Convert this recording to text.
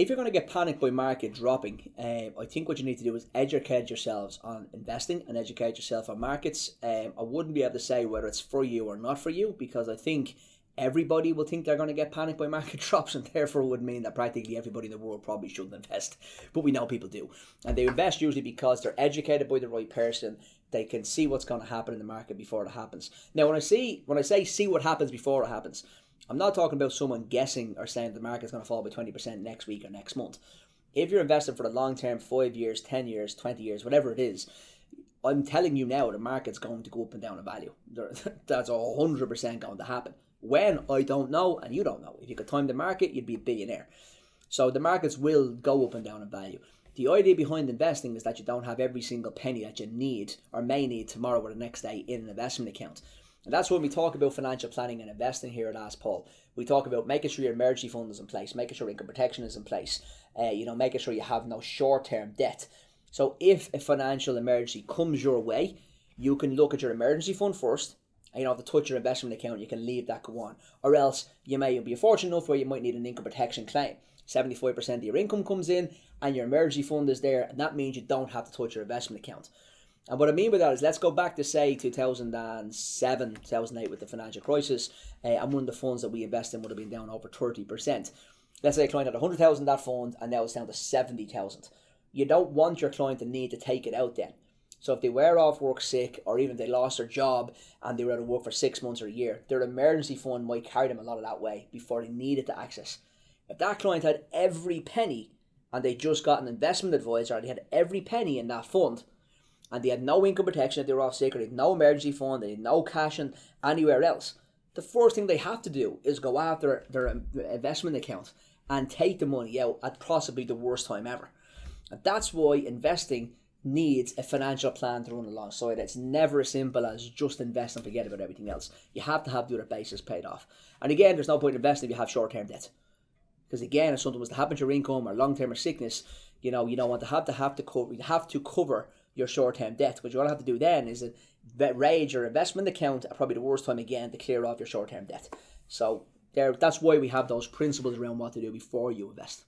if you're going to get panicked by market dropping, I think what you need to do is educate yourselves on investing and educate yourself on markets. I wouldn't be able to say whether it's for you or not for you, because I think everybody will think they're going to get panicked by market drops, and therefore would mean that practically everybody in the world probably shouldn't invest. But we know people do. And they invest usually because they're educated by the right person. They can see what's going to happen in the market before it happens. Now, when I say see what happens before it happens, I'm not talking about someone guessing or saying the market's going to fall by 20% next week or next month. If you're investing for the long term, 5 years, 10 years, 20 years, whatever it is, I'm telling you now the market's going to go up and down in value. That's 100% going to happen. When? I don't know, and you don't know. If you could time the market, you'd be a billionaire. So the markets will go up and down in value. The idea behind investing is that you don't have every single penny that you need or may need tomorrow or the next day in an investment account. And that's when we talk about financial planning and investing here at Ask Paul. We talk about making sure your emergency fund is in place, making sure income protection is in place, making sure you have no short-term debt. So if a financial emergency comes your way, you can look at your emergency fund first. And you don't have to touch your investment account. You can leave that go on. Or else you may be fortunate enough where you might need an income protection claim. 75% of your income comes in and your emergency fund is there, and that means you don't have to touch your investment account. And what I mean by that is, let's go back to, say, 2007, 2008 with the financial crisis, and one of the funds that we invest in would have been down over 30%. Let's say a client had 100,000 in that fund, and now it's down to 70,000. You don't want your client to need to take it out then. So if they were off work sick, or even they lost their job and they were out of work for 6 months or a year, their emergency fund might carry them a lot of that way before they needed to access. If that client had every penny and they just got an investment advisor, they had every penny in that fund, and they had no income protection if they were off sick, or they had no emergency fund, they had no cash in anywhere else, the first thing they have to do is go after their investment account and take the money out at possibly the worst time ever. And that's why investing needs a financial plan to run alongside it. It's never as simple as just invest and forget about everything else. You have to have the other bases paid off. And again, there's no point in investing if you have short-term debt. Because again, if something was to happen to your income or long-term or sickness, you don't want to have to cover your short-term debt. What you want to have to do then is raise your investment account at probably the worst time again to clear off your short-term debt. So that's why we have those principles around what to do before you invest.